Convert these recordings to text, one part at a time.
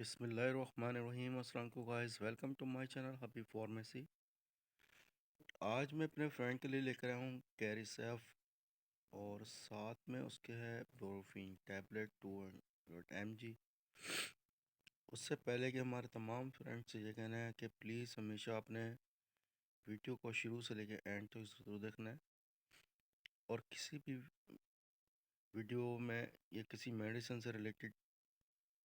بسم اللہ الرحمن الرحیم. السلام علیکم guys, welcome to my channel Habib pharmacy. آج میں اپنے فرینڈ کے لیے لے کر آیا ہوں کیری سیف، اور ساتھ میں اس کے ہے بروفین ٹیبلٹ 200 mg. اس سے پہلے کہ ہمارے تمام فرینڈ سے یہ کہنا ہے کہ پلیز ہمیشہ اپنے ویڈیو کو شروع سے لے کے اینڈ تک ضرور دیکھنا ہے، اور کسی بھی ویڈیو میں یا کسی میڈیسن سے ریلیٹڈ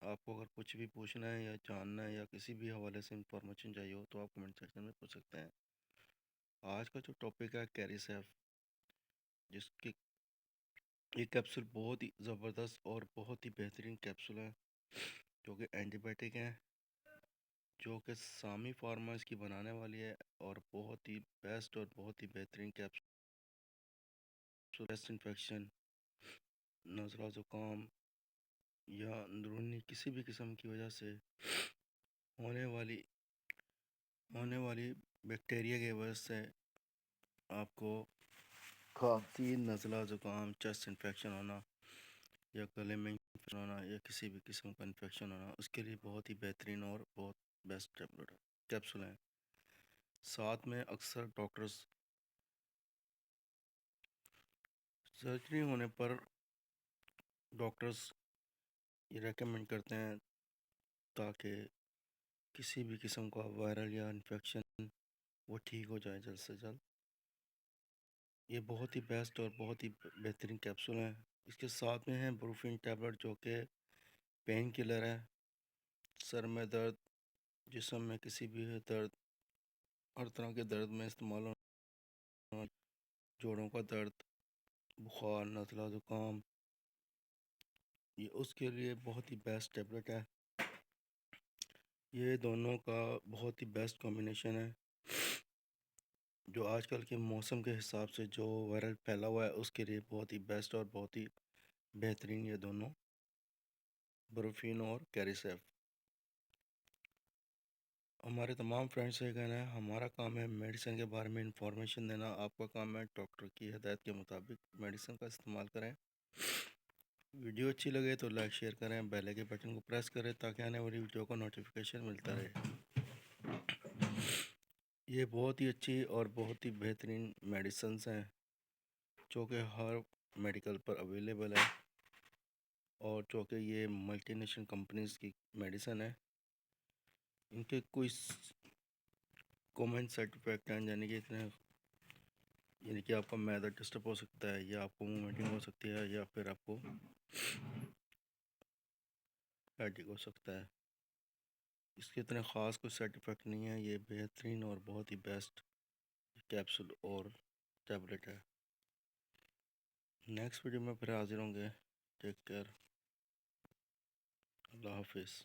آپ کو اگر کچھ بھی پوچھنا ہے یا جاننا ہے یا کسی بھی حوالے سے انفارمیشن چاہیے ہو تو آپ کمنٹ سیکشن میں پوچھ سکتے ہیں. آج کا جو ٹاپک ہے کیری سیف، جس کی یہ کیپسول بہت ہی زبردست اور بہت ہی بہترین کیپسول ہے، جو کہ اینٹی بائیوٹک ہیں، جو کہ سامی فارما اس کی بنانے والی ہے، اور بہت ہی بیسٹ اور بہت ہی بہترین کیپسول. چیسٹ انفیکشن، نزلہ زکام یا اندرونی کسی بھی قسم کی وجہ سے ہونے والی بیکٹیریا کی وجہ سے آپ کو کھانسی، نزلہ زکام، چیسٹ انفیکشن ہونا یا گلے میں انفیکشن ہونا یا کسی بھی قسم کا انفیکشن ہونا، اس کے لیے بہت ہی بہترین اور بہت بیسٹ کیپسول ہیں. ساتھ میں اکثر ڈاکٹرز سرجری ہونے پر ڈاکٹرز یہ ریکمینڈ کرتے ہیں تاکہ کسی بھی قسم کا وائرل یا انفیکشن وہ ٹھیک ہو جائے جلد سے جلد. یہ بہت ہی بیسٹ اور بہت ہی بہترین کیپسول ہیں. اس کے ساتھ میں ہیں بروفین ٹیبلٹ، جو کہ پین کلر ہے. سر میں درد، جسم میں کسی بھی درد، ہر طرح کے درد میں استعمال ہونا، جوڑوں کا درد، بخار، نزلہ زکام، یہ اس کے لیے بہت ہی بیسٹ ٹیبلٹ ہے. یہ دونوں کا بہت ہی بیسٹ کمبینیشن ہے، جو آج کل کے موسم کے حساب سے جو وائرل پھیلا ہوا ہے اس کے لیے بہت ہی بیسٹ اور بہت ہی بہترین یہ دونوں بروفین اور کیری سیف. ہمارے تمام فرینڈس سے کہنا ہے، ہمارا کام ہے میڈیسن کے بارے میں انفارمیشن دینا، آپ کا کام ہے ڈاکٹر کی ہدایت کے مطابق میڈیسن کا استعمال کریں. ویڈیو اچھی لگے تو لائک شیئر کریں، بیل کے بٹن کو پریس کریں تاکہ آنے والی ویڈیو کا نوٹیفیکیشن ملتا رہے. یہ بہت ہی اچھی اور بہت ہی بہترین میڈیسنز ہیں، جو کہ ہر میڈیکل پر اویلیبل ہے، اور جو کہ یہ ملٹی نیشنل کمپنیز کی میڈیسن ہے. ان کے کوئی کامن سائڈ افیکٹ ہیں، یعنی کہ آپ کا میدا ڈسٹرب ہو سکتا ہے، یا آپ کو مومنٹنگ ہو سکتی ہے، یا پھر آپ کو ہیڈیک ہو سکتا ہے. اس کے اتنے خاص کوئی سائڈ افیکٹ نہیں ہے. یہ بہترین اور بہت ہی بیسٹ کیپسول اور ٹیبلٹ ہے. نیکسٹ ویڈیو میں پھر حاضر ہوں گے. Take care. اللہ حافظ.